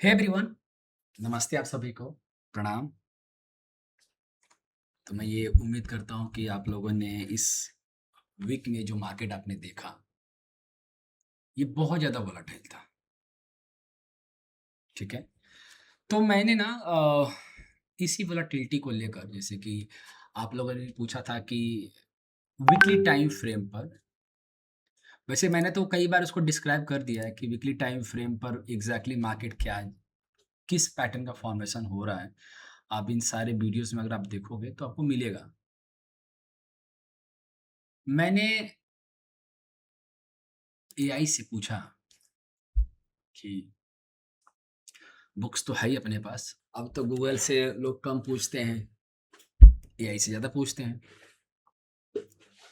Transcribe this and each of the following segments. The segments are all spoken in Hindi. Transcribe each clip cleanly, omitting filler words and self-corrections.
हे एवरीवन, नमस्ते आप सभी को, प्रणाम। तो मैं ये उम्मीद करता हूँ कि आप लोगों ने इस वीक में जो मार्केट आपने देखा, ये बहुत ज़्यादा वोलेटाइल था, ठीक है? तो मैंने ना इसी वोलेटिलिटी को लेकर जैसे कि आप लोगों ने पूछा था कि वीकली टाइम फ्रेम पर वैसे मैंने तो कई बार उसको डिस्क्राइब कर दिया है कि वीकली टाइम फ्रेम पर एग्ज़ैक्टली मार्केट क्या है, किस पैटर्न का फॉर्मेशन हो रहा है। आप इन सारे वीडियोज़ में अगर आप देखोगे तो आपको मिलेगा। मैंने एआई से पूछा कि बुक्स तो है ही अपने पास, अब तो गूगल से लोग कम पूछते हैं, एआई से ज़्यादा पूछते हैं।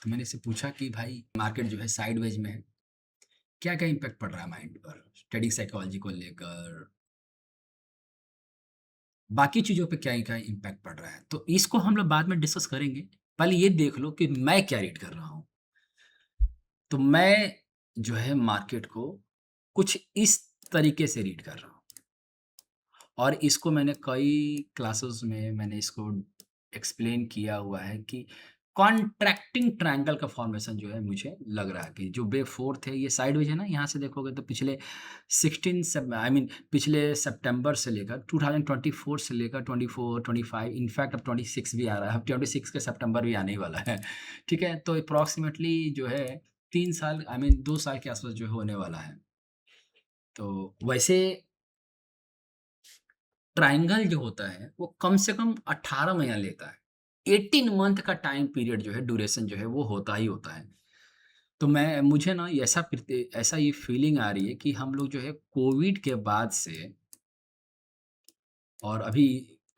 तो मैंने इससे पूछा कि भाई मार्केट जो है साइडवेज में है, क्या-क्या इम्पैक्ट पड़ रहा है माइंड पर? ट्रेडिंग साइकोलॉजी को लेकर, बाकी चीज़ों पे क्या-क्या इम्पैक्ट पड़ रहा है? तो इसको हम लोग बाद में डिस्कस करेंगे। पहले ये देख लो कि मैं क्या रीड कर रहा हूँ। तो मैं जो है मार्केट को कुछ इस तरीके से रीड कर रहा हूँ। और इसको मैंने कई क्लासेस में मैंने इसको एक्सप्लेन किया हुआ है कि कॉन्ट्रैक्टिंग ट्रायंगल का फॉर्मेशन जो है मुझे लग रहा है कि जो वेव फोर्थ है ये साइडवेज है ना, यहाँ से देखोगे तो पिछले 16 सब आई मीन पिछले सितंबर से लेकर 2024 से लेकर 24 25 इनफैक्ट अब 26 भी आ रहा है, अब 26 के सितंबर भी आने ही वाला है। ठीक है, तो अप्रॉक्सीमेटली जो है 3 साल आई मीन 2 साल के आसपास जो है होने वाला है। तो वैसे ट्रायंगल जो होता है, वो कम से कम 18 महीना लेता है। 18 मंथ का टाइम पीरियड जो है, ड्यूरेशन जो है, वो होता ही होता है। तो मैं मुझे ना ऐसा ये फीलिंग आ रही है कि हम लोग जो है कोविड के बाद से और अभी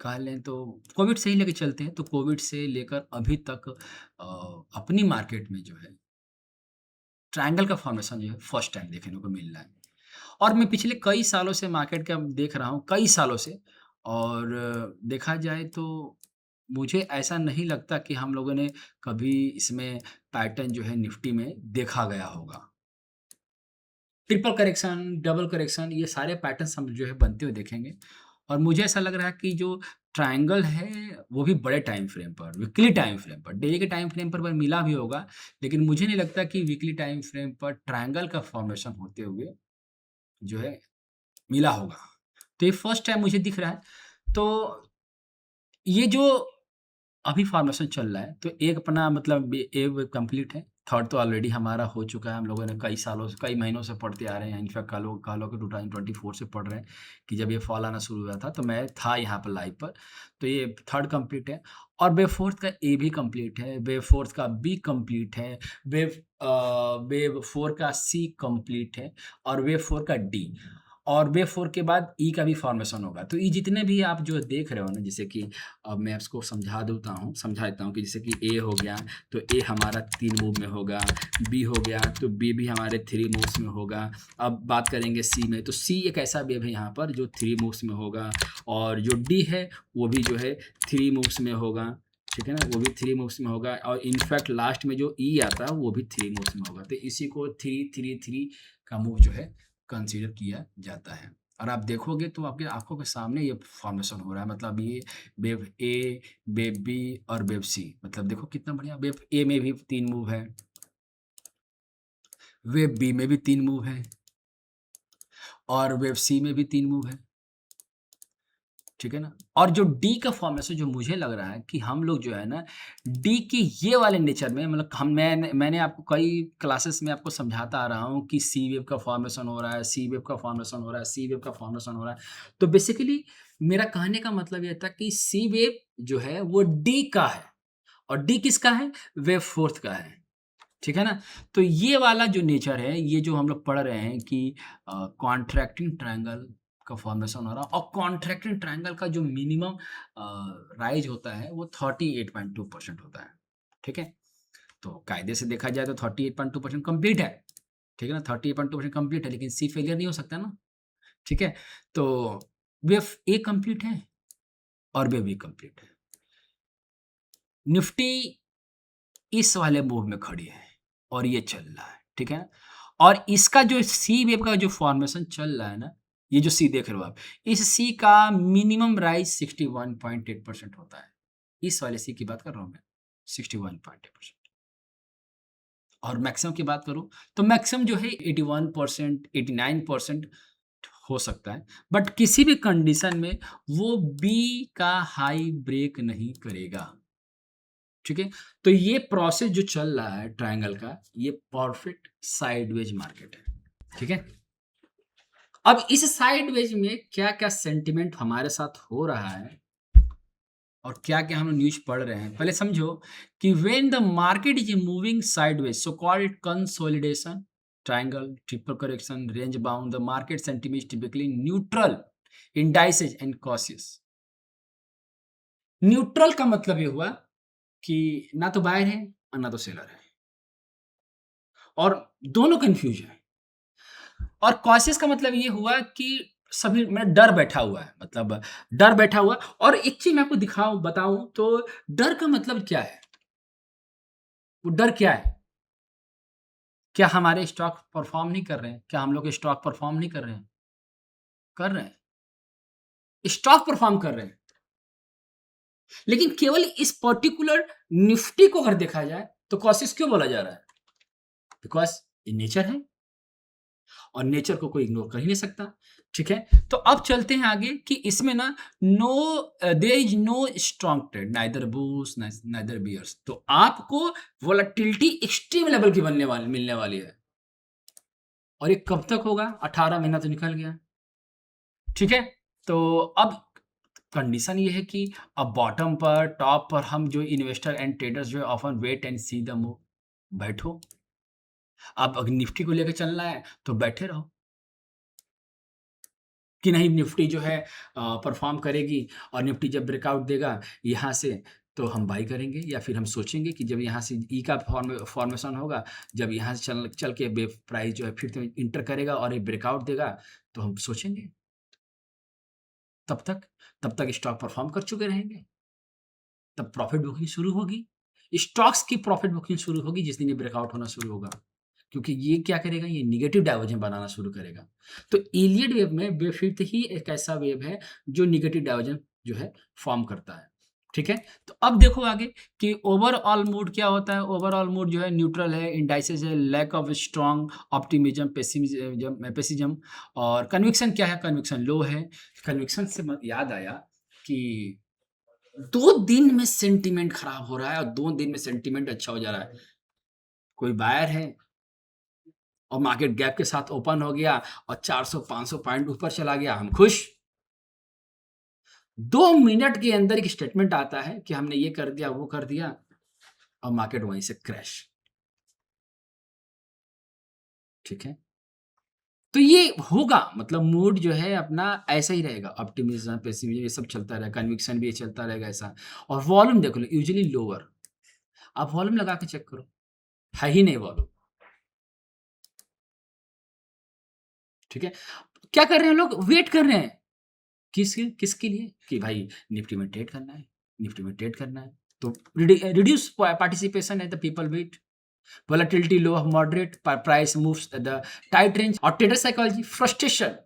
कह लें तो कोविड से ही लेके चलते हैं, तो कोविड से लेकर अभी तक अपनी मार्केट में जो है ट्रायंगल का फॉर्मेशन जो है फर्स्ट टाइम देखने को मिल रहा है। और मैं पिछले कई सालों से मार्केट का देख रहा हूँ, कई सालों से और देखा जाए तो मुझे ऐसा नहीं लगता कि हम लोगों ने कभी इसमें पैटर्न जो है निफ्टी में देखा गया होगा। ट्रिपल करेक्शन, डबल करेक्शन ये सारे पैटर्न्स हम जो है बनते हुए देखेंगे और मुझे ऐसा लग रहा है कि जो ट्रायंगल है वो भी बड़े टाइम फ्रेम पर, वीकली टाइम फ्रेम पर, डेली के टाइम फ्रेम पर मिला भी होगा, लेकिन मुझे नहीं लगता कि वीकली टाइम फ्रेम पर ट्रायंगल का फॉर्मेशन होते हुए जो है मिला होगा। तो ये फर्स्ट टाइम मुझे दिख रहा है। तो ये जो अभी फॉर्मेशन चल रहा है, तो एक अपना मतलब ए वेव कंप्लीट है, थर्ड तो ऑलरेडी हमारा हो चुका है, हम लोगों ने कई सालों से, कई महीनों से पढ़ते आ रहे हैं। इनफैक्ट कह लो कि 2024 से पढ़ रहे हैं कि जब ये फॉल आना शुरू हुआ था, तो मैं था यहाँ पर लाइव पर। तो ये थर्ड कंप्लीट है और वेव फोर्थ का ए भी कंप्लीट है, वेव फोर्थ का बी कंप्लीट है, वेव 4 का सी कंप्लीट है और वेव 4 का डी। और वेव 4 के बाद ई का भी फॉर्मेशन होगा। तो ये जितने भी आप जो देख रहे हो ना, जैसे कि अब मैं इसको समझा देता हूँ कि जैसे कि ए हो गया, तो ए हमारा 3 मूव में होगा, बी हो गया, तो बी भी हमारे 3 मूव्स में होगा। अब बात करेंगे सी में, तो सी एक ऐसा वेव है यहाँ पर जो 3 मूव्स में होगा और जो डी है, वो भी जो है 3 मूव्स में होगा, ठीक है ना? वो भी 3 मूव्स में होगा और इनफैक्ट लास्ट में जो ई आता है, वो भी 3 मूव्स में होगा। तो इसी को 3-3-3 का मूव जो है कंसीडर किया जाता है। और आप देखोगे तो आपकी आँखों के सामने ये फ़ॉर्मेशन हो रहा है, मतलब ये वेव ए, वेव बी और वेव सी, मतलब देखो कितना बढ़िया। वेव ए में भी 3 मूव है, वेव बी में भी 3 मूव है और वेव सी में भी 3 मूव है, ठीक है ना? और जो डी का फ़ॉर्मेशन जो मुझे लग रहा है कि हम लोग जो है ना, डी के ये वाले नेचर में मतलब मैंने आपको कई क्लासेस में आपको समझाता आ रहा हूँ कि सी वेव का फ़ॉर्मेशन हो रहा है, सी वेव का फ़ॉर्मेशन हो रहा है, सी वेव का फ़ॉर्मेशन हो रहा है। तो बेसिकली मेरा कहने का मतलब ये था कि सी वेव जो है वो डी का है और डी किसका है? वेव फोर्थ का है, ठीक है ना? तो ये वाला जो नेचर है, ये जो हम लोग पढ़ रहे हैं कि कॉन्ट्रैक्टिंग ट्रायंगल का फॉर्मेशन हो रहा है और कॉन्ट्रैक्टिंग ट्रायंगल का जो मिनिमम राइज़ होता है, वो 38.2% होता है, ठीक है? तो कायदे से देखा जाए तो 38.2% कंप्लीट है, ठीक है ना? 38.2% कंप्लीट है, लेकिन सी फेलियर नहीं हो सकता ना, ठीक है? तो वेव ए कंप्लीट है और वेव बी कंप्लीट है। निफ्टी इस वाले मूव में खड़ी है और ये चल रहा है, ठीक है? और इसका जो सी वेव का जो फॉर्मेशन चल रहा है ना, ये जो सी देख रहे हो आप, इस सी का मिनिमम राइज़ 61.8% होता है। इस वाले सी की बात कर रहा हूँ मैं, 61.8%। और मैक्सिमम की बात करूँ, तो मैक्सिमम जो है 81%, 89% हो सकता है, बट किसी भी कंडीशन में वो बी का हाई ब्रेक नहीं करेगा, ठीक है? तो ये प्रोसेस जो चल रहा है ट्रायंगल का, ये परफेक्ट साइडवेज मार्केट है, ठीक है? अब इस साइडवेज में क्या-क्या सेंटिमेंट हमारे साथ हो रहा है और क्या-क्या हम न्यूज़ पढ़ रहे हैं। पहले समझो कि when the market is moving sideways so called consolidation, triangle, triple correction, range bound, the market sentiment is typically neutral, indices and cautious. Neutral का मतलब ये हुआ कि ना तो बायर है और ना तो सेलर है और दोनों कन्फ्यूज हैं। और कॉशियस का मतलब ये हुआ कि सभी में डर बैठा हुआ है, मतलब डर बैठा हुआ है। और एक चीज़ मैं आपको दिखाऊँ बताऊँ तो डर का मतलब क्या है? वो डर क्या है? क्या हमारे स्टॉक परफ़ॉर्म नहीं कर रहे हैं? क्या हम लोग के स्टॉक परफ़ॉर्म नहीं कर रहे हैं? कर रहे हैं। स्टॉक परफ़ॉर्म कर रहे हैं। लेकिन केवल इस पर्टिकुलर निफ्टी को अगर देखा जाए तो कॉशियस क्यों बोला जा रहा है? बिकॉज़ ये नेचर है। और नेचर को कोई इग्नोर कर ही नहीं सकता, ठीक है? तो अब चलते हैं आगे कि इसमें ना there is no strong trade, neither bulls neither bears. तो आपको वोलेटिलिटी एक्सट्रीम लेवल की मिलने वाली है। और ये कब तक होगा? 18 महीना तो निकल गया, ठीक है? तो अब कंडीशन ये है कि अब बॉटम पर, टॉप पर हम जो इन्वेस्टर एंड ट्रेडर्स जो है often wait and see the move. बैठो, अब अगर निफ्टी को लेके चलना है तो बैठे रहो। कि नहीं निफ्टी जो है परफ़ॉर्म करेगी और निफ्टी जब ब्रेकआउट देगा यहाँ से तो हम बाय करेंगे या फिर हम सोचेंगे कि जब यहाँ से ई का फॉर्मेशन होगा, जब यहाँ से चल चल के बे प्राइस जो है फिर से इंटर करेगा और ये ब्रेकआउट देगा तो हम सोचेंगे। तब तक तब तक स्टॉक परफ़ॉर्म कर चुके रहेंगे। तब प्रॉफ़िट बुकिंग शुरू होगी। स्टॉक्स की प्रॉफ़िट बुकिंग शुरू होगी जिस दिन ये ब्रेकआउट होना शुरू होगा। क्योंकि ये क्या करेगा, ये नेगेटिव डाइवर्जन बनाना शुरू करेगा। तो इलियड वेव में बेफिट ही एक ऐसा वेव है जो नेगेटिव डाइवर्जन जो है फॉर्म करता है। ठीक है? तो अब देखो आगे कि ओवरऑल मूड क्या होता है? ओवरऑल मूड जो है न्यूट्रल है, इंडाइसेस है, लैक ऑफ स्ट्रॉन्ग ऑप्टिमिज्म, पेसिज्म और कन्विक्शन क्या है? कन्विक्शन लो है। कन्विक्शन से म याद आया कि 2 दिन में सेंटीमेंट खराब हो रहा है और 2 दिन में सेंटीमेंट अच्छा हो जा रहा है। कोई बायर है और मार्केट गैप के साथ ओपन हो गया और 400-500 पॉइंट ऊपर चला गया, हम खुश। 2 मिनट के अंदर एक स्टेटमेंट आता है कि हमने ये कर दिया, वो कर दिया और मार्केट वहीं से क्रैश, ठीक है? तो ये होगा मतलब मूड जो है अपना ऐसा ही रहेगा, ऑप्टिमिज्म, पेसिमिज्म ये सब चलता रहेगा, कन्विक्शन भी ये चलता रहेगा ऐसा। और वॉल्यूम देख लो यूजुअली लोअर, आप वॉल्यूम लगा के चेक करो, है ही नहीं वॉल्यूम, ठीक है? क्या कर रहे हैं लोग? वेट कर रहे हैं। किसके लिए? कि भाई निफ्टी में ट्रेड करना है, निफ्टी में ट्रेड करना है। तो रिड्यूस पार्टिसिपेशन है the people wait, volatility low moderate, price moves the tight range और ट्रेडर साइकोलॉजी फ्रस्ट्रेशन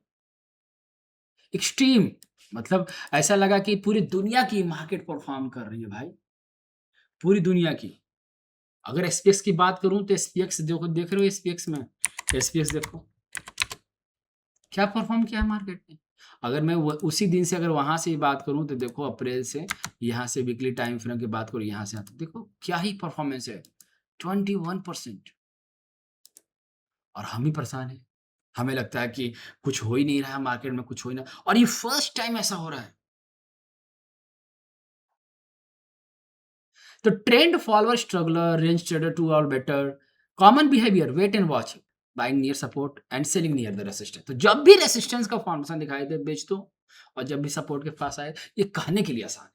एक्सट्रीम, मतलब ऐसा लगा कि पूरी दुनिया की मार्केट परफॉर्म कर रही है भाई, पूरी दुनिया की। अगर एसपीएक्स की बात करूं तो एसपीएक्स देखो, देख रहे हो एसपीएक्स में, एसपीएक्स देखो क्या परफॉर्म किया है मार्केट ने। अगर मैं उसी दिन से अगर वहां से बात करूं तो देखो अप्रैल से यहाँ से वीकली टाइम फ्रेम की बात करूं यहाँ से तो देखो क्या ही परफॉर्मेंस है, 21%। और हम ही परेशान हैं, हमें लगता है कि कुछ हो ही नहीं रहा है मार्केट में, कुछ हो ही ना, और ये फर्स्ट टाइम ऐसा हो रहा है। तो trend follower struggler range trader to all better common behaviour wait and watch, buying near support and selling near the resistance. तो जब भी रेसिस्टेंस का फॉर्मेशन दिखाई दे बेच दो, और जब भी सपोर्ट के पास आए, ये कहने के लिए आसान है,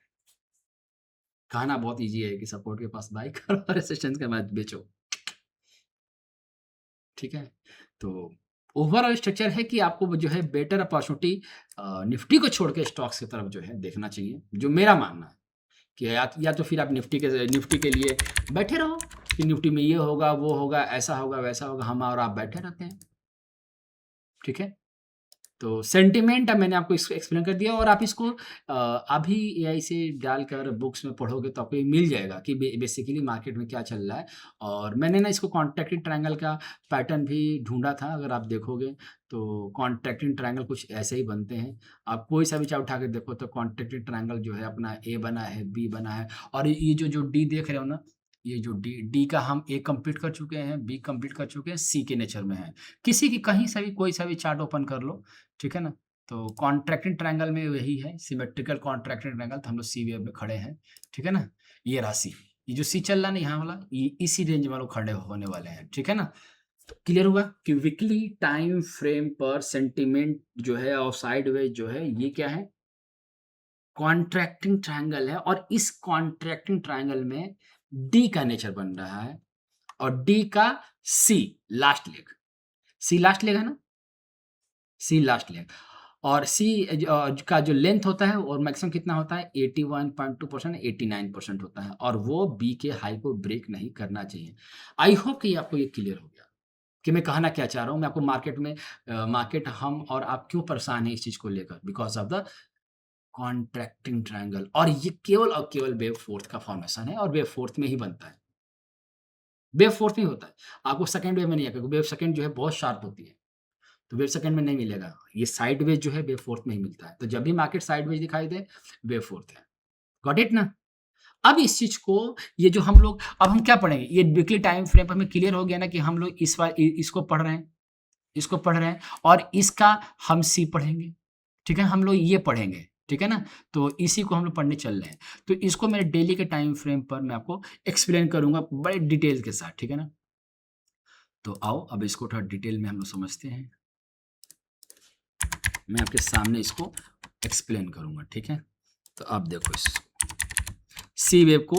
कहना बहुत ईजी है कि सपोर्ट के पास बाई करो और रेसिस्टेंस के बाद बेचो, ठीक है? तो ओवरऑल स्ट्रक्चर है कि आपको जो है बेटर अपॉर्चुनिटी निफ्टी को छोड़ के स्टॉक्स की तरफ जो है देखना चाहिए, जो मेरा मानना है कि या तो फिर आप निफ्टी के लिए बैठे रहो कि निफ्टी में ये होगा, वो होगा, ऐसा होगा, वैसा होगा, हम और आप बैठे रहते हैं, ठीक है? तो सेंटिमेंट अब मैंने आपको इसको एक्सप्लेन कर दिया और आप इसको अभी एआई से डालकर बुक्स में पढ़ोगे तो आपको ये मिल जाएगा कि बेसिकली मार्केट में क्या चल रहा है। और मैंने ना इसको कॉन्ट्रैक्टेड ट्रायंगल का पैटर्न भी ढूँढा था, अगर आप देखोगे तो कॉन्ट्रैक्टेड ट्रायंगल कुछ ऐसे ही बनते हैं। आप कोई सा भी चार्ट उठा के देखो तो कॉन्ट्रैक्टेड ट्रायंगल जो है अपना ए बना है, बी बना है और ये जो डी देख रहे हो ना, ये जो डी डी का हम ए कंप्लीट कर चुके हैं, बी कंप्लीट कर चुके हैं, सी के नेचर में है। किसी की कहीं से भी कोई सा भी चार्ट ओपन कर लो, ठीक है ना? तो कॉन्ट्रैक्टेड ट्रायंगल में वही है, सिमेट्रिकल कॉन्ट्रैक्टेड ट्रायंगल, तो हम लोग सी वेव में खड़े हैं, ठीक है ना? ये रहा सी, ये जो सी चल रहा है ना यहाँ वाला, ये इसी रेंज में लोग खड़े होने वाले हैं, ठीक है ना? तो क्लियर हुआ कि वीकली टाइम फ्रेम पर सेंटीमेंट जो है और साइडवेज जो है, ये क्या है? कॉन्ट्रैक्टिंग ट्रायंगल है और इस कॉन्ट्रैक्टिंग ट्रायंगल में डी का नेचर बन रहा है और डी का सी लास्ट लेग, सी लास्ट लेग है ना? सी लास्ट लेग और सी का जो लेंथ होता है और मैक्सिमम कितना होता है 81.2% 89% होता है और वो बी के हाई को ब्रेक नहीं करना चाहिए। आई होप कि आपको ये क्लियर हो गया कि मैं कहना क्या चाह रहा हूँ। मैं आपको मार्केट में मार्केट हम और आप क्यों परेशान हैं इस चीज़ को लेकर, because of the contracting triangle और ये केवल और केवल वेव फोर्थ का फॉर्मेशन है और वेव फोर्थ में ही बनता है। वेव फोर्थ में ही होता है। आपको सेकंड वेव में नहीं आएगा क्योंकि वेव सेकंड जो है बहुत शार्प होती है। तो वेव सेकंड में नहीं मिलेगा। ये साइडवेज जो है वेव फोर्थ में ही मिलता है। तो जब भी मार्केट साइडवेज दिखाई दे, वेव फोर्थ है। गॉट इट ना? अब इस चीज़ को ये जो हम लोग अब हम क्या पढ़ेंगे? ये वीकली टाइम फ्रेम पर हमें क्लियर हो गया ना कि हम लोग इस बार इसको पढ़ रहे हैं, इसको पढ़ रहे हैं और इसका हम सी पढ़ेंगे। ठीक है? हम लोग ये पढ़ेंगे। ठीक है ना? तो इसी को हम लोग पढ़ने चल रहे हैं। तो इसको मेरे डेली के टाइम फ्रेम पर मैं आपको एक्सप्लेन करूँगा बड़े डिटेल के साथ। ठीक है ना? तो आओ अब इसको थोड़ा डिटेल में हम लोग समझते हैं। मैं आपके सामने इसको एक्सप्लेन करूँगा, ठीक है? तो आप देखो सी वेव को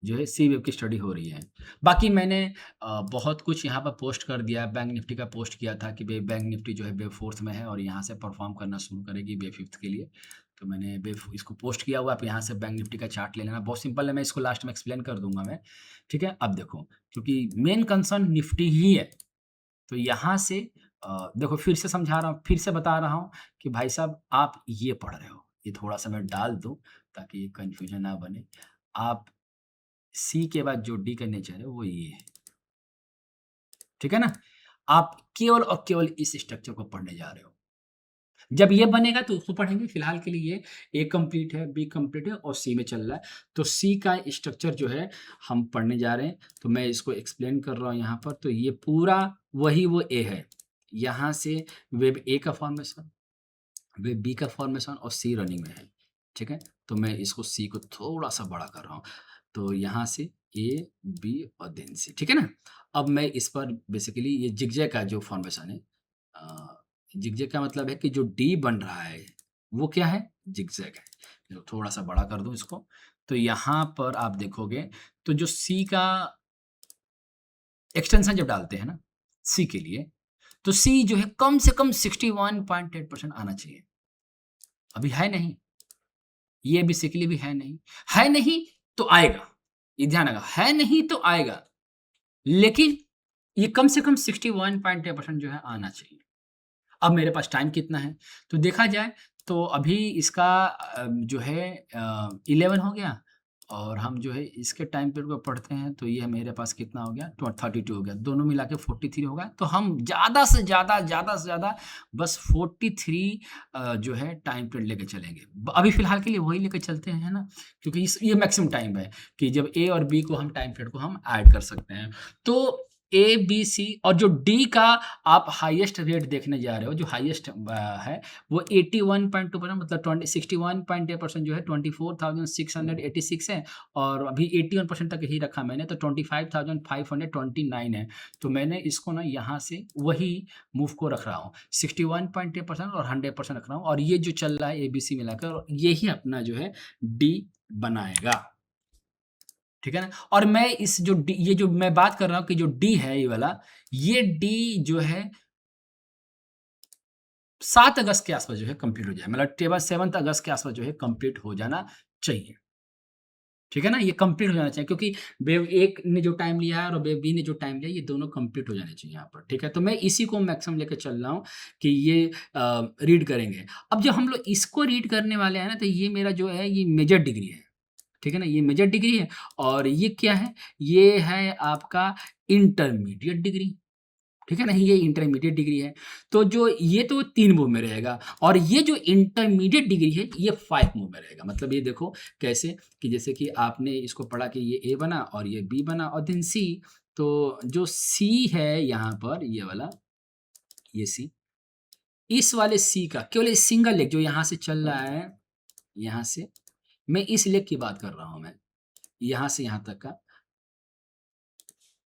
जो है सी वेव की स्टडी हो रही है। बाकी मैंने बहुत कुछ यहाँ पर पोस्ट कर दिया है, बैंक निफ्टी का पोस्ट किया था कि भई बैंक निफ्टी जो है वेव 4th में है और यहाँ से परफ़ॉर्म करना शुरू करेगी वेव 5th के लिए। तो मैंने वेव इसको पोस्ट किया हुआ है, आप यहाँ से बैंक निफ्टी का चार्ट ले लेना, बहुत सिंपल है, मैं इसको लास्ट में एक्सप्लेन कर दूँगा मैं, ठीक है? अब देखो, क्योंकि मेन कंसर्न निफ्टी ही है। तो यहाँ से देखो फिर से समझा रहा हूँ, फिर से बता रहा हूँ कि भाई साहब आप ये पढ़ रहे हो, ये थोड़ा-सा मैं डाल दूँ ताकि कन्फ्यूज़न ना बने। आप सी के बाद जो डी का नेचर है वो ये है, ठीक है ना? आप केवल और केवल इस स्ट्रक्चर को पढ़ने जा रहे हो। जब ये बनेगा तो उसको पढ़ेंगे, फिलहाल के लिए ये ए कंप्लीट है, बी कंप्लीट है और सी में चल रहा है। तो सी का स्ट्रक्चर जो है हम पढ़ने जा रहे हैं, तो मैं इसको एक्सप्लेन कर रहा हूँ यहाँ पर। तो ये पूरा वही वो ए है। यहाँ से वेव ए का फॉर्मेशन, वेव बी का फॉर्मेशन और सी रनिंग में है, ठीक है? तो मैं इसको सी को थोड़ा-सा बड़ा कर रहा हूँ। तो यहाँ से ए, बी और देन सी, ठीक है ना? अब मैं इस पर बेसिकली ये ज़िगज़ैग का जो फॉर्मेशन है ज़िगज़ैग का मतलब है कि जो डी बन रहा है, वो क्या है? ज़िगज़ैग है। तो थोड़ा-सा बड़ा कर दूँ इसको, तो यहाँ पर आप देखोगे, तो जो सी का एक्सटेंशन जब डालते हैं ना, सी के लिए, तो सी जो है कम से कम 61.8% आना चाहिए। अभी है नहीं, ये बेसिकली भी है नहीं। है नहीं तो आएगा, ये ध्यान रखना, है नहीं तो आएगा, लेकिन ये कम से कम 61.8% जो है आना चाहिए। अब मेरे पास टाइम कितना है? तो देखा जाए तो अभी इसका जो है 11 हो गया और हम जो है इसके टाइम पीरियड को पढ़ते हैं तो ये मेरे पास कितना हो गया 32 हो गया, दोनों मिला के 43 होगा। तो हम ज़्यादा से ज़्यादा बस 43 जो है टाइम पीरियड लेके चलेंगे। अभी फ़िलहाल के लिए वही लेके चलते हैं, है ना? क्योंकि ये मैक्सिमम टाइम है कि जब ए और बी को हम टाइम पीरियड को हम ऐड कर सकते हैं। तो ए, बी, सी और जो डी का आप हाईएस्ट रेट देखने जा रहे हो, जो हाईएस्ट है, वो 81.2% मतलब 61.8% जो है 24,686 है और अभी 81% तक ही रखा मैंने, तो 25,529 है। तो मैंने इसको ना यहाँ से वही मूव को रख रहा हूँ, 61.8% और 100% रख रहा हूँ और ये जो चल रहा है ए-बी-सी मिलाकर और यही अपना जो है डी बनाएगा। ठीक है ना? और मैं इस जो डी ये जो मैं बात कर रहा हूँ कि जो डी है ये वाला, ये डी जो है 7 अगस्त के आस-पास जो है कंप्लीट हो जाए। मतलब टेबल 7th अगस्त के आस-पास जो है कंप्लीट हो जाना चाहिए। ठीक है ना? ये कंप्लीट हो जाना चाहिए क्योंकि वेव 1 ने जो टाइम लिया है और वेव बी ने जो टाइम लिया है, ये दोनों कंप्लीट हो जाने चाहिए यहाँ पर, ठीक है? तो मैं इसी को मैक्सिमम लेके चल रहा हूँ कि ये रीड करेंगे। अब जब हम लोग इसको रीड करने वाले हैं ना, तो ये मेरा जो है ये मेजर डिग्री है, ठीक है ना? ये मेजर डिग्री है और ये क्या है? ये है आपका इंटरमीडिएट डिग्री। ठीक है ना? ये इंटरमीडिएट डिग्री है। तो जो ये तो 3 मूव में रहेगा और ये जो इंटरमीडिएट डिग्री है ये 5 मूव में रहेगा। मतलब ये देखो कैसे कि जैसे कि आपने इसको पढ़ा कि ये ए बना और ये बी बना और देन सी। तो जो सी है यहाँ पर ये वाला, ये सी, इस वाले सी का केवल एक सिंगल लेग जो यहाँ से चल रहा है, यहाँ से मैं इस लेग की बात कर रहा हूँ मैं, यहाँ से यहाँ तक का।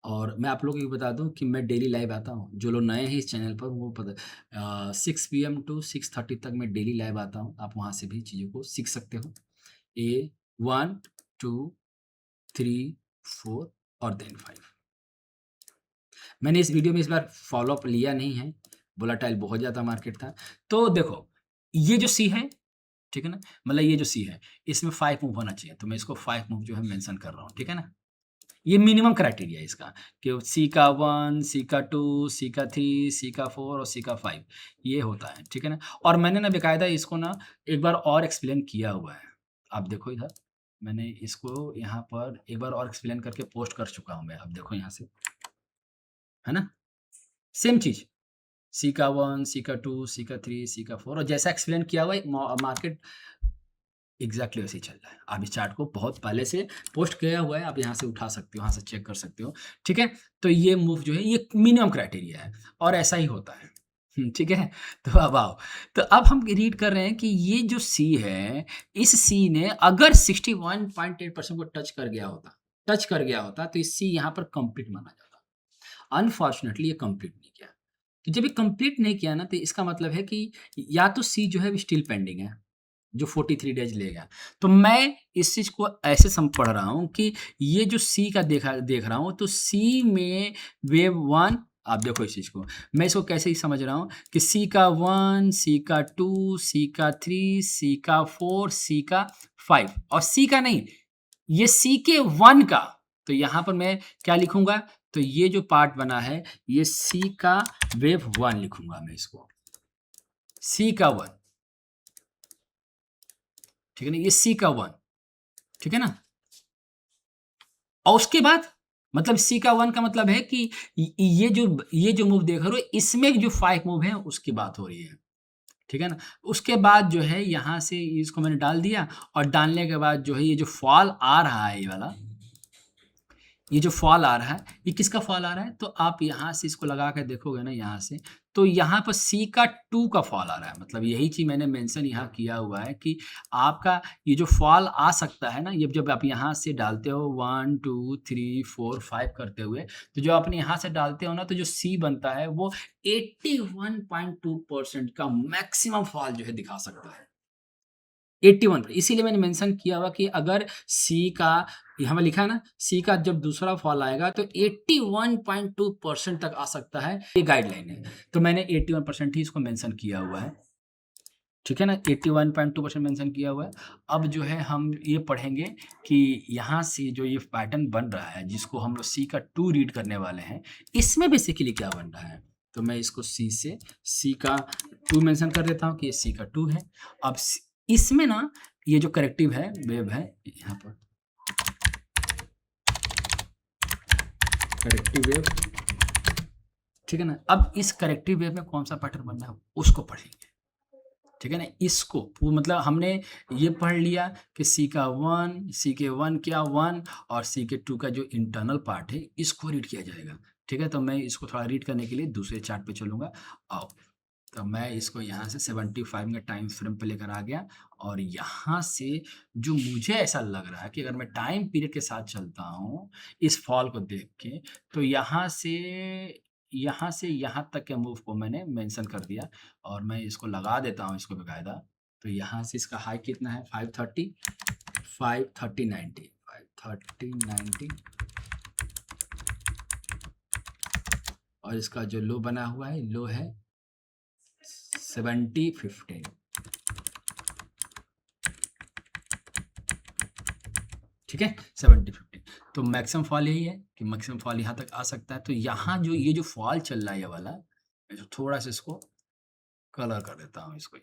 और मैं आप लोगों को ये बता दूँ कि मैं डेली लाइव आता हूँ। जो लोग नए हैं इस चैनल पर वो पता 6 पीएम टू 6:30 तक मैं डेली लाइव आता हूँ। आप वहाँ से भी चीज़ों को सीख सकते हो। ए 1, 2, 3, 4 और देन 5। मैंने इस वीडियो में इस बार फ़ॉलो-अप लिया नहीं है, वोलेटाइल बहुत ज़्यादा मार्केट था। तो देखो, ये जो सी है, ठीक है ना? मतलब ये जो सी है, इसमें 5 मूव होना चाहिए, तो मैं इसको 5 मूव जो है मेंशन कर रहा हूँ, ठीक है ना? ये मिनिमम क्राइटेरिया है इसका कि सी का 1, सी का 2, सी का 3, सी का 4 और सी का 5 ये होता है, ठीक है ना? और मैंने ना बाकायदा इसको ना एक बार और एक्सप्लेन किया हुआ है। आप देखो इधर, मैंने इसको यहाँ पर एक बार और एक्सप्लेन करके पोस्ट कर चुका हूँ मैं, अब देखो यहाँ से, है ना? सेम चीज़, सी का 1, सी का 2, सी का 3, सी का 4 और जैसा एक्सप्लेन किया हुआ है मार्केट एग्ज़ैक्टली वैसे ही चल रहा है। आप इस चार्ट को बहुत पहले से पोस्ट किया हुआ है, आप यहाँ से उठा सकते हो, यहाँ से चेक कर सकते हो, ठीक है? तो ये मूव जो है ये मिनिमम क्राइटेरिया है और ऐसा ही होता है। ठीक है? तो अब आओ, तो अब हम रीड कर रहे हैं कि ये जो सी है, इस सी ने अगर 61.8% को टच कर गया होता तो इस सी यहाँ पर कंप्लीट माना जाता। अनफॉर्चुनेटली ये कंप्लीट नहीं किया। तो जब ये कंप्लीट नहीं किया ना तो इसका मतलब है कि या तो सी जो है स्टिल पेंडिंग है। जो 43 डेज़ लेगा। तो मैं इस चीज़ को ऐसे पढ़ रहा हूँ कि ये जो सी का देख रहा हूँ, तो सी में वेव 1 आप देखो इस चीज़ को, मैं इसको कैसे ही समझ रहा हूँ कि सी का 1, सी का 2, सी का 3, सी का 4, सी का 5 और सी का नहीं, ये सी के 1 का, तो यहाँ पर मैं क्या लिखूँगा? तो ये जो पार्ट बना है, ये सी का वेव 1 लिखूँगा मैं इसको, सी का 1, ठीक है ना? ये सी का 1, ठीक है ना? और उसके बाद मतलब सी का 1 का मतलब है कि ये जो मूव देख रहे हो इसमें जो 5 मूव हैं उसकी बात हो रही है, ठीक है ना? उसके बाद जो है यहाँ से इसको मैंने डाल दिया और डालने के बाद जो है ये जो फॉल आ रहा है ये वाला, ये जो फॉल आ रहा है, ये किसका फॉल आ रहा है? तो आप यहाँ से इसको लगा के देखोगे ना यहाँ से, तो यहाँ पर सी का 2 का फॉल आ रहा है। मतलब यही चीज़ मैंने मेंशन यहाँ किया हुआ है कि आपका ये जो फॉल आ सकता है ना, ये जब आप यहाँ से डालते हो 1, 2, 3, 4, 5 करते हुए, तो जो आपने यहाँ से डालते हो ना, तो जो सी बनता है वो 81.2% का मैक्सिमम फॉल जो है दिखा सकता है। 81 इसीलिए मैंने मेंशन किया हुआ कि अगर सी का यहाँ पे लिखा है ना, सी का जब दूसरा फॉल आएगा तो 81.2% तक आ सकता है, ये गाइडलाइन है। तो मैंने 81% ही इसको मेंशन किया हुआ है, ठीक है ना? 81.2% मेंशन किया हुआ है। अब जो है हम ये पढ़ेंगे कि यहाँ से जो ये पैटर्न बन रहा है, जिसको हम लोग सी का 2 रीड करने वाले हैं, इसमें बेसिकली क्या बन रहा है? तो मैं इसको सी से सी का 2 मेंशन कर देता हूँ कि ये सी का 2 है। अब इसमें ना ये जो करेक्टिव है, वेव है यहाँ पर, करेक्टिव वेव, ठीक है ना? अब इस करेक्टिव वेव में कौन सा पैटर्न बनना है उसको पढ़ेंगे, ठीक है ना? इसको मतलब हमने ये पढ़ लिया कि सी का 1, सी के 1 क्या 1 और सी के 2 का जो इंटरनल पार्ट है इसको रीड किया जाएगा, ठीक है? तो मैं इसको थोड़ा रीड करने के लिए दूसरे चार्ट पे चलूँगा। आओ, तो मैं इसको यहाँ से 75 में टाइम फ्रेम पे लेकर आ गया और यहाँ से जो मुझे ऐसा लग रहा है कि अगर मैं टाइम पीरियड के साथ चलता हूँ, इस फॉल को देख के, तो यहाँ से यहाँ तक के मूव को मैंने मेंशन कर दिया और मैं इसको लगा देता हूँ इसको बकायदा। तो यहाँ से इसका हाई कितना है 530, 530, 90, 530, 90 और इसका जो लो बना हुआ है, लो है 70, 15, ठीक है, 70-50। तो मैक्सिमम फॉल यही है कि मैक्सिमम फॉल यहाँ तक आ सकता है। तो यहाँ जो ये जो फॉल चल रहा है ये वाला, मैं जो थोड़ा-सा इसको कलर कर देता हूँ इसको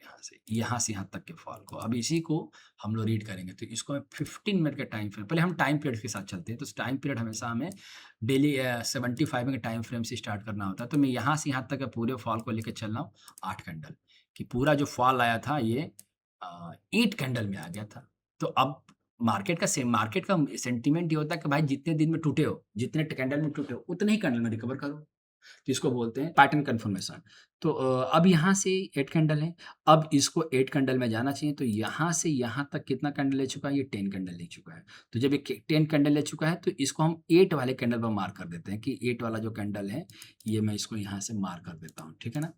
यहाँ से यहाँ तक के फॉल को। अब इसी को हम लोग रीड करेंगे, तो इसको मैं 15 मिनट के टाइम फ्रेम, पहले हम टाइम पीरियड के साथ चलते हैं। तो टाइम पीरियड हमेशा हमें डेली 75 मिनट के टाइम फ्रेम से स्टार्ट करना होता है। तो मैं यहाँ से यहाँ तक के पूरे फॉल को लेके चल रहा हूँ 8 कैंडल, कि पूरा जो फॉल आया था ये 8 कैंडल में आ गया था। तो अब मार्केट का सेंटीमेंट ये होता है कि भाई जितने दिन में टूटे हो, जितने कैंडल में टूटे हो, उतने ही कैंडल में रिकवर करो। जिसको बोलते हैं पैटर्न कन्फर्मेशन। तो अब यहाँ से 8 कैंडल है, अब इसको 8 कैंडल में जाना चाहिए, तो यहाँ से यहाँ तक कितना कैंडल ले चुका है? ये 10 कैंडल ले चुका है। तो जब ये 10 कैंडल ले चुका है, तो इसको हम 8 वाले कैंडल पर मार्क कर देते हैं कि 8 वाला जो कैंडल है, ये मैं इसको यहाँ से मार्क कर देता हूँ, ठीक है ना?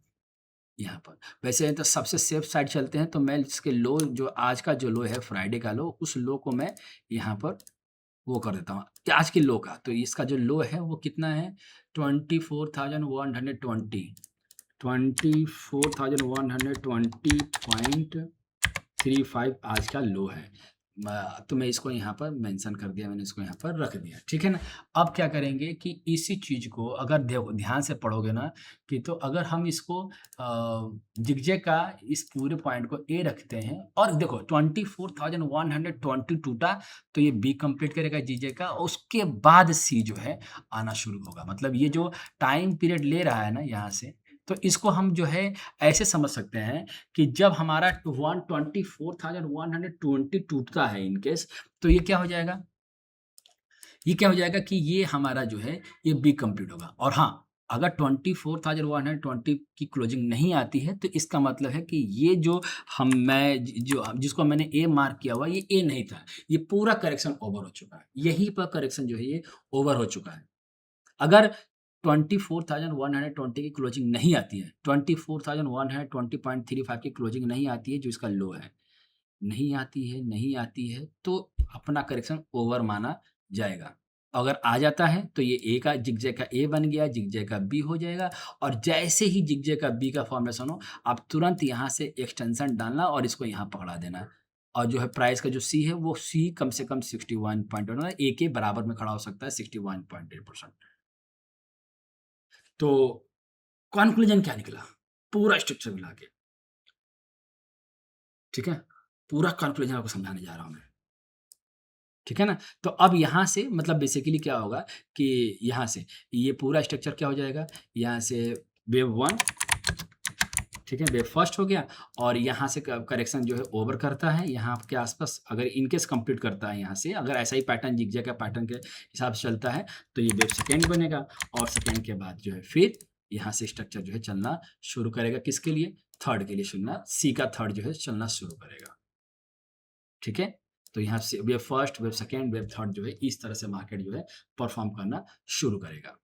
यहाँ पर। वैसे तो सबसे सेफ साइड चलते हैं, तो मैं इसके लो, जो आज का जो लो है फ्राइडे का लो, उस लो को मैं यहाँ पर वो कर देता हूँ कि आज के लो का। तो इसका जो लो है वो कितना है? 24,120, 24,120.35 आज का लो है। तो मैं इसको यहाँ पर मेंशन कर दिया, मैंने इसको यहाँ पर रख दिया, ठीक है ना? अब क्या करेंगे कि इसी चीज़ को अगर ध्यान से पढ़ोगे ना, कि तो अगर हम इसको जिगजैग का इस पूरे पॉइंट को ए रखते हैं और देखो 24,120 टूटा, तो ये बी कंप्लीट करेगा जिगजैग का, उसके बाद सी जो है आना शुरू होगा। मतलब ये जो टाइम पीरियड ले रहा है ना यहाँ से, तो इसको हम जो है ऐसे समझ सकते हैं कि जब हमारा 124,120 टूटता है इन केस, तो ये क्या हो जाएगा? ये क्या हो जाएगा कि ये हमारा जो है ये बी कंप्लीट होगा। और हाँ, अगर 24,120 की क्लोजिंग नहीं आती है, तो इसका मतलब है कि ये जो जिसको मैंने ए मार्क किया हुआ, ये ए नहीं था, ये पूरा करेक्शन ओवर हो चुका है। यहीं पर करेक्शन जो है ये ओवर हो चुका है। अगर 24,120 की क्लोजिंग नहीं आती है, 24,120.35 की क्लोजिंग नहीं आती है, जो इसका लो है, नहीं आती है, तो अपना करेक्शन ओवर माना जाएगा। अगर आ जाता है, तो ये ए का जिगजैग का ए बन गया, जिगजैग का बी हो जाएगा, और जैसे ही जिगजैग का बी का फॉर्मेशन हो, आप तुरंत यहाँ से एक्सटेंशन डालना और इसको यहाँ पकड़ा देना। और जो है प्राइस का जो सी है, वो सी कम से कम 61.1 ए के बराबर में खड़ा हो सकता है, 61.8%। तो कॉन्क्लूजन क्या निकला पूरा स्ट्रक्चर मिला के? ठीक है, पूरा कॉन्क्लूजन आपको समझाने जा रहा हूं मैं, ठीक है ना? तो अब यहाँ से मतलब बेसिकली क्या होगा कि यहाँ से ये पूरा स्ट्रक्चर क्या हो जाएगा, यहाँ से वेव 1, ठीक है, वेव फर्स्ट हो गया, और यहाँ से करेक्शन जो है ओवर करता है यहाँ के आसपास, अगर इनकेस कंप्लीट करता है यहाँ से, अगर ऐसा ही पैटर्न जिगजैग का पैटर्न के हिसाब से चलता है, तो ये वेव सेकेंड बनेगा, और सेकेंड के बाद जो है फिर यहाँ से स्ट्रक्चर जो है चलना शुरू करेगा। किसके लिए? थर्ड के लिए चलना, सी का थर्ड जो है चलना शुरू करेगा, ठीक है? तो यहाँ से wave first, wave second, wave third जो है इस तरह से मार्केट जो है परफॉर्म करना शुरू करेगा,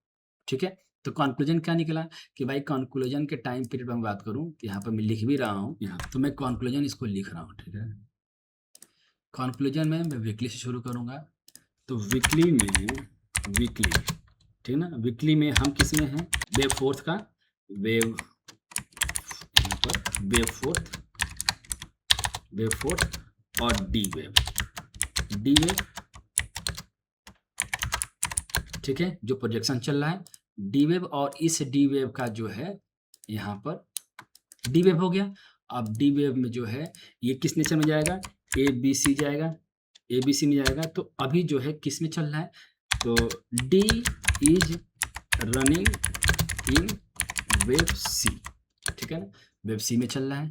ठीक है? तो कंक्लूजन क्या निकला कि भाई कंक्लूजन के टाइम पीरियड में मैं बात करूँ, यहाँ पर मैं लिख भी रहा हूँ, यहाँ तो मैं कंक्लूजन इसको लिख रहा हूँ, ठीक है? कंक्लूजन में मैं वीकली से शुरू करूँगा, तो वीकली, ठीक है ना? वीकली में हम किस में हैं? वेव फोर्थ का, वेव यहाँ पर वेव फोर्थ और डी वेव, ठीक है, जो प्रोजेक्शन चल रहा है डी वेव, और इस डी वेव का जो है यहाँ पर डी वेव हो गया। अब डी वेव में जो है ये किस नेचर में जाएगा? ए बी सी जाएगा, ए बी सी में जाएगा। तो अभी जो है किस में चल रहा है? तो D is running in wave C, ठीक है ना? वेव सी में चल रहा है,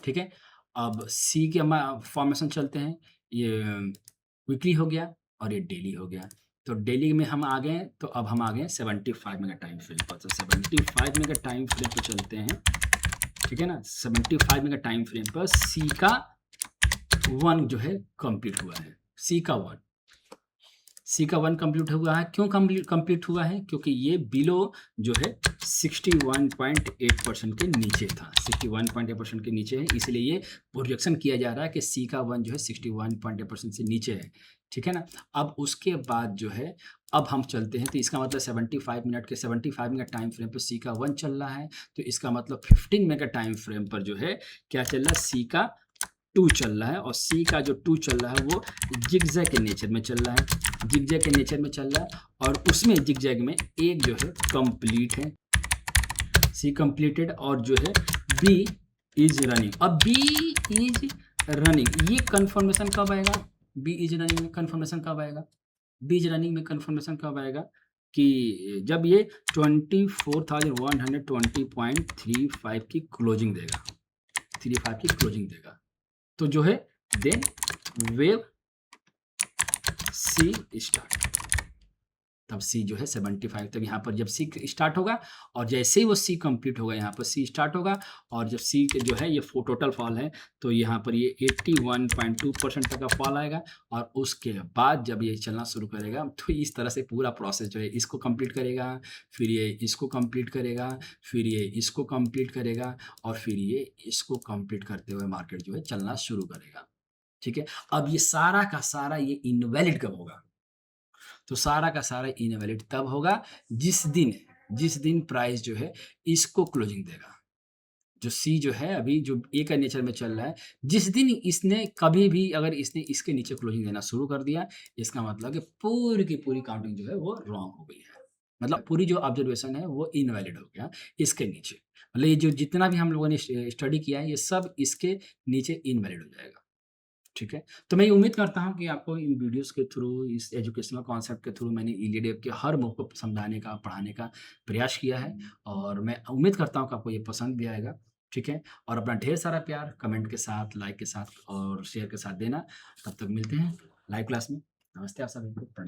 ठीक है। अब सी के फॉर्मेशन चलते हैं, ये वीकली हो गया और ये डेली हो गया। तो डेली में हम आ गए, तो अब हम आ गए 75 मिनट टाइम फ्रेम पर। तो 75 मिनट टाइम फ्रेम पर चलते हैं, ठीक है ना? 75 मिनट टाइम फ्रेम पर सी का 1 जो है कंप्लीट हुआ है, सी का 1 कंप्लीट हुआ है। क्यों कंप्लीट हुआ है? क्योंकि ये बिलो जो है 61.8% के नीचे था, 61.8% के नीचे है, इसलिए ये प्रोजेक्शन किया जा रहा है कि सी का 1 जो है 61.8% से नीचे है, ठीक है ना? अब उसके बाद जो है अब हम चलते हैं, तो इसका मतलब 75 मिनट टाइम फ्रेम पर सी का 1 चल रहा है, तो इसका मतलब 15 मिनट का टाइम फ्रेम पर जो है क्या चल रहा है? सी का 2 चल रहा है और सी का जो 2 चल रहा है वो ज़िगज़ैग के नेचर में चल रहा है, ज़िगज़ैग के नेचर में चल रहा है और उसमें ज़िगज़ैग में एक जो है कंप्लीट है, सी कंप्लीटेड और जो है बी इज़ रनिंग। अब बी इज़ रनिंग ये कन्फर्मेशन कब आएगा? बी इज़ रनिंग में कन्फर्मेशन कब आएगा? बी इज़ रनिंग में कन्फर्मेशन कब आएगा? कि जब ये 24,120.35 की क्लोजिंग देगा, 35 की क्लोजिंग देगा। तो जो है देन वेव सी स्टार्ट, तब सी जो है 75 तब यहाँ पर जब सी स्टार्ट होगा और जैसे ही वो सी कंप्लीट होगा यहाँ पर सी स्टार्ट होगा और जब सी के जो है ये टोटल फॉल है तो यहाँ पर ये 81.2% तक का फॉल आएगा और उसके बाद जब ये चलना शुरू करेगा तो इस तरह से पूरा प्रोसेस जो है इसको कंप्लीट करेगा, फिर ये इसको कंप्लीट करेगा, फिर ये इसको कंप्लीट करेगा और फिर ये इसको कंप्लीट करते हुए मार्केट जो है चलना शुरू करेगा। ठीक है, अब ये सारा का सारा ये इनवैलिड कब होगा? तो सारा का सारा इनवैलिड तब होगा जिस दिन प्राइस जो है इसको क्लोजिंग देगा। जो सी जो है अभी जो ए का नेचर में चल रहा है, जिस दिन इसने कभी भी अगर इसने इसके नीचे क्लोजिंग देना शुरू कर दिया, इसका मतलब कि पूरी की पूरी काउंटिंग जो है वो रॉन्ग हो गई है। मतलब पूरी जो ऑब्जर्वेशन है वो इनवैलिड हो गया इसके नीचे। मतलब ये जो जितना भी हम लोगों ने स्टडी किया है, ये सब इसके नीचे इनवैलिड हो जाएगा। ठीक है। तो मैं ये उम्मीद करता हूँ कि आपको इन वीडियोज़ के थ्रू, इस एजुकेशनल कॉन्सेप्ट के थ्रू मैंने इलीडेप के हर मूव को समझाने का, पढ़ाने का प्रयास किया है और मैं उम्मीद करता हूँ कि आपको ये पसंद भी आएगा। ठीक है? और अपना ढेर सारा प्यार कमेंट के साथ, लाइक के साथ और शेयर के साथ देना। तब तक मिलते हैं लाइव क्लास में। नमस्ते आप सभी को। प्रणाम।